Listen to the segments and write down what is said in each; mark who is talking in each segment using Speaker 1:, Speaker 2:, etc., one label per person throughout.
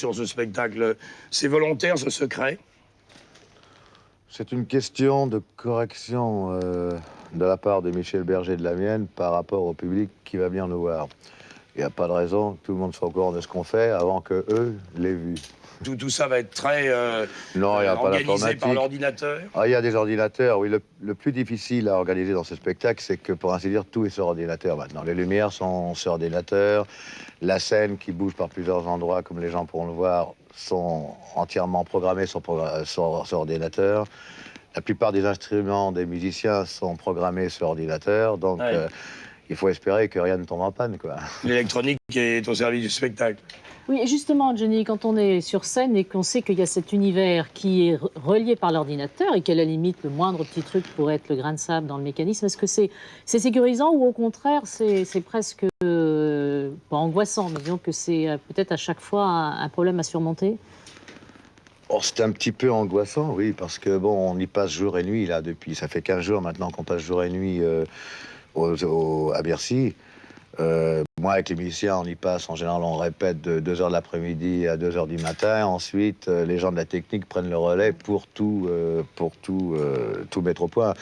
Speaker 1: sur ce spectacle. C'est volontaire, ce secret?
Speaker 2: C'est une question de correction de la part de Michel Berger de la mienne par rapport au public qui va venir nous voir. Il n'y a pas de raison que tout le monde soit au courant de ce qu'on fait avant que eux l'aient vu.
Speaker 1: Tout ça va être très
Speaker 2: Non, il n'y a pas
Speaker 1: organisé par l'ordinateur?
Speaker 2: Ah, il y a des ordinateurs, oui. Le plus difficile à organiser dans ce spectacle, c'est que, pour ainsi dire, tout est sur ordinateur maintenant. Les lumières sont sur ordinateur, la scène qui bouge par plusieurs endroits, comme les gens pourront le voir, sont entièrement programmés sur ordinateur. La plupart des instruments des musiciens sont programmés sur ordinateur, donc
Speaker 1: ouais.
Speaker 2: Il faut espérer que rien ne tombe en panne, quoi.
Speaker 1: L'électronique est au service du spectacle.
Speaker 3: Oui, et justement, Johnny, quand on est sur scène et qu'on sait qu'il y a cet univers qui est relié par l'ordinateur et qu'à la limite, le moindre petit truc pourrait être le grain de sable dans le mécanisme, est-ce que c'est sécurisant ou au contraire, c'est presque pas angoissant, mais disons que c'est peut-être à chaque fois un problème à surmonter?
Speaker 2: Oh, c'est un petit peu angoissant, oui, parce que, bon, on y passe jour et nuit, là, depuis... Ça fait 15 jours maintenant qu'on passe jour et nuit à Bercy. Moi, avec les musiciens, on y passe, en général, on répète de 2h de l'après-midi à 2h du matin. Ensuite, les gens de la technique prennent le relais pour tout mettre au point.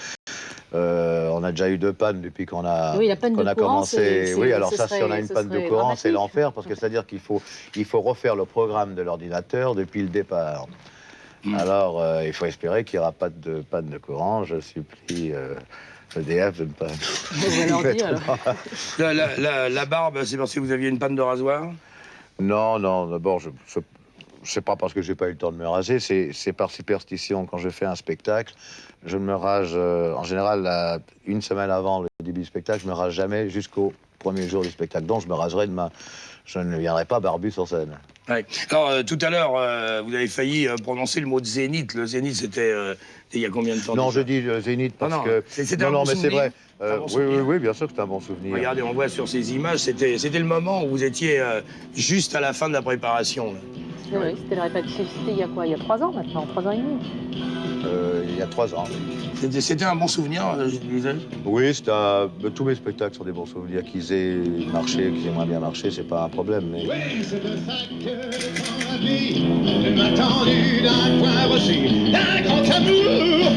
Speaker 2: On a déjà eu 2 pannes depuis qu'on a,
Speaker 3: oui, la panne de courant,
Speaker 2: commencé. Oui, alors ça, si on a une panne de courant, c'est
Speaker 3: dramatique.
Speaker 2: l'enfer, parce que c'est-à-dire qu'il faut refaire le programme de l'ordinateur depuis le départ. Alors, il faut espérer qu'il n'y aura pas de panne de courant. Je supplie EDF de ne pas...
Speaker 1: La barbe, c'est parce que vous aviez une panne de rasoir?
Speaker 2: Non, d'abord, c'est pas parce que j'ai pas eu le temps de me raser, c'est par superstition. Quand je fais un spectacle, je me rase, en général, une semaine avant le début du spectacle, je me rase jamais jusqu'au premier jour du spectacle. Donc, je me raserai demain. Je ne viendrai pas barbu sur scène.
Speaker 1: Ouais. Alors, tout à l'heure, vous avez failli prononcer le mot de zénith. Le zénith, c'était il y a combien de temps?
Speaker 2: Non, je dis zénith parce que...
Speaker 1: Non, mais
Speaker 2: c'est vrai. Oui, bien sûr que c'est un bon souvenir.
Speaker 1: Regardez, on voit sur ces images, c'était le moment où vous étiez juste à la fin de la préparation.
Speaker 3: C'est vrai, c'était la répétition. C'était il y a quoi? Il y a 3 ans maintenant, 3 ans et demi.
Speaker 2: Il y a 3 ans, oui.
Speaker 1: C'était un bon souvenir, je disais?
Speaker 2: Oui, tous mes spectacles sont des bons souvenirs. Qu'ils aient marché, qu'ils aient moins bien marché, c'est pas un problème. Mais...
Speaker 4: Oui, c'est de ça que la vie m'a tendu d'un coin aussi, d'un grand amour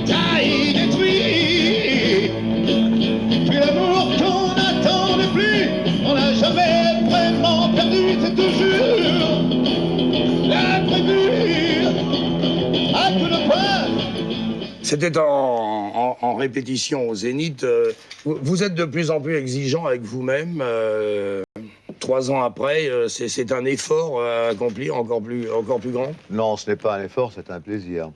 Speaker 4: trahi, détruit. Puis l'amour qu'on attend de plus, on n'a jamais vraiment perdu, c'est toujours l'imprévu à coup de poing.
Speaker 1: C'était en répétition au Zénith. Vous êtes de plus en plus exigeant avec vous-même. 3 ans après, c'est un effort à accomplir encore plus grand?
Speaker 2: Non, ce n'est pas un effort, c'est un plaisir.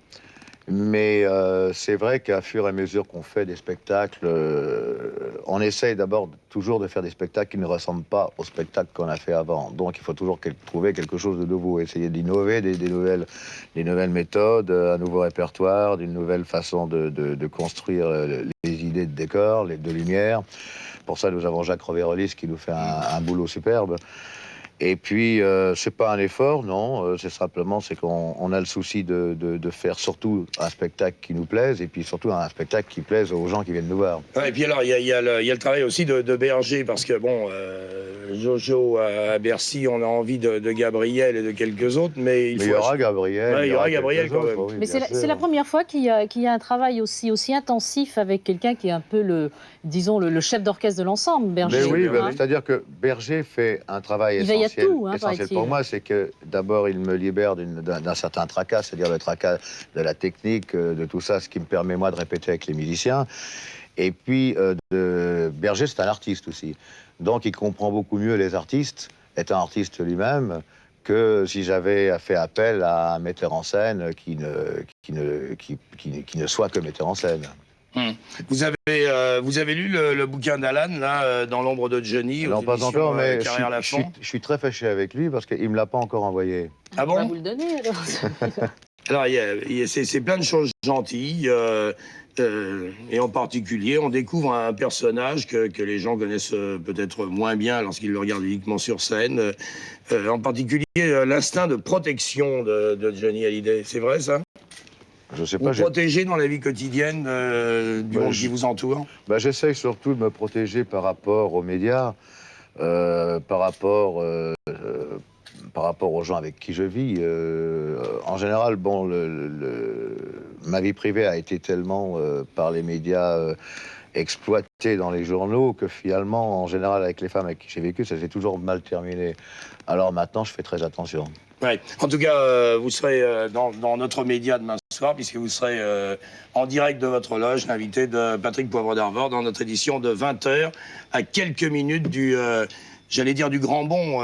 Speaker 2: Mais c'est vrai qu'à fur et à mesure qu'on fait des spectacles, on essaye d'abord toujours de faire des spectacles qui ne ressemblent pas aux spectacles qu'on a fait avant. Donc il faut toujours trouver quelque chose de nouveau, essayer d'innover, des nouvelles méthodes, un nouveau répertoire, d'une nouvelle façon de construire les idées de décor, de lumière. Pour ça, nous avons Jacques Roverolis qui nous fait un boulot superbe. Et puis, c'est pas un effort, non, c'est simplement qu'on a le souci de faire surtout un spectacle qui nous plaise, et puis surtout un spectacle qui plaise aux gens qui viennent nous voir.
Speaker 1: Ouais, et puis alors, il y a le travail aussi de Berger, parce que, bon, Jojo à Bercy, on a envie de Gabriel et de quelques autres, mais il
Speaker 2: y aura Gabriel.
Speaker 1: Ouais, il y aura Gabriel quand même.
Speaker 2: Oui,
Speaker 3: mais c'est la première fois qu'il y a un travail aussi intensif avec quelqu'un qui est un peu le chef d'orchestre de l'ensemble, Berger.
Speaker 2: Mais oui, c'est-à-dire que Berger fait un travail essentiel. Essentiel pour moi, c'est que d'abord, il me libère d'un certain tracas, c'est-à-dire le tracas de la technique, de tout ça, ce qui me permet, moi, de répéter avec les musiciens. Et puis, Berger, c'est un artiste aussi. Donc, il comprend beaucoup mieux les artistes, étant artiste lui-même, que si j'avais fait appel à un metteur en scène qui ne soit que metteur en scène.
Speaker 1: Vous avez lu le bouquin d'Alan, là, Dans l'ombre de Johnny?
Speaker 2: Non, pas encore, mais je suis très fâché avec lui parce qu'il ne me l'a pas encore envoyé.
Speaker 1: Ah bon?
Speaker 3: On va vous le donner, alors.
Speaker 1: Alors, c'est plein de choses gentilles, et en particulier, on découvre un personnage que les gens connaissent peut-être moins bien lorsqu'ils le regardent uniquement sur scène, en particulier l'instinct de protection de Johnny Hallyday. C'est vrai, ça?
Speaker 2: Je sais pas.
Speaker 1: Vous protégez dans la vie quotidienne du monde qui vous entoure?
Speaker 2: J'essaye surtout de me protéger par rapport aux médias, par rapport par rapport aux gens avec qui je vis. En général, bon, ma vie privée a été tellement par les médias exploitée dans les journaux que finalement, en général, avec les femmes avec qui j'ai vécu, ça s'est toujours mal terminé. Alors maintenant, je fais très attention.
Speaker 1: Ouais. En tout cas, vous serez dans notre média demain soir, puisque vous serez en direct de votre loge, l'invité de Patrick Poivre d'Arvor, dans notre édition de 20h, à quelques minutes j'allais dire du grand bond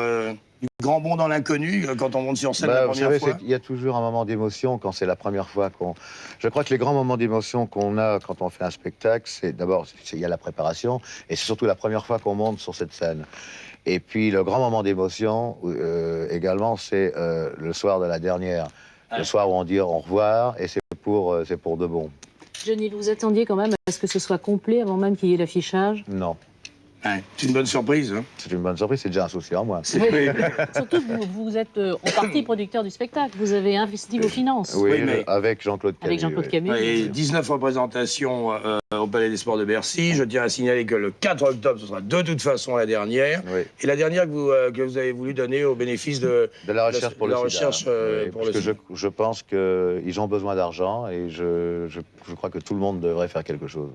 Speaker 1: dans l'inconnu, quand on monte sur scène la
Speaker 2: Vous
Speaker 1: première
Speaker 2: savez,
Speaker 1: fois.
Speaker 2: il y a toujours un moment d'émotion quand c'est la première fois qu'on... Je crois que les grands moments d'émotion qu'on a quand on fait un spectacle, c'est d'abord, il y a la préparation, et c'est surtout la première fois qu'on monte sur cette scène. Et puis le grand moment d'émotion également, c'est le soir de la dernière.
Speaker 1: Ouais.
Speaker 2: Le soir où on dit au revoir, et c'est pour de bon.
Speaker 3: Johnny, vous attendiez quand même à ce que ce soit complet avant même qu'il y ait l'affichage?
Speaker 2: Non,
Speaker 1: Ouais. C'est une bonne surprise. Hein.
Speaker 2: c'est une bonne surprise, c'est déjà un souci en moi.
Speaker 3: Oui. Surtout que vous êtes en partie producteur du spectacle. Vous avez investi vos finances.
Speaker 2: Oui,
Speaker 1: Oui, mais-
Speaker 2: avec Jean-Claude Camus.
Speaker 3: Avec Jean-Claude
Speaker 2: oui.
Speaker 3: Camus.
Speaker 1: Et 19 représentations au Palais des Sports de Bercy. Je tiens à signaler que le 4 octobre, ce sera de toute façon la dernière.
Speaker 2: Oui.
Speaker 1: Et la dernière que vous avez voulu donner au bénéfice de
Speaker 2: De la recherche pour
Speaker 1: la
Speaker 2: le sida.
Speaker 1: recherche,
Speaker 2: Oui,
Speaker 1: pour
Speaker 2: parce
Speaker 1: le
Speaker 2: que
Speaker 1: sida.
Speaker 2: je pense qu'ils ont besoin d'argent et je crois que tout le monde devrait faire quelque chose.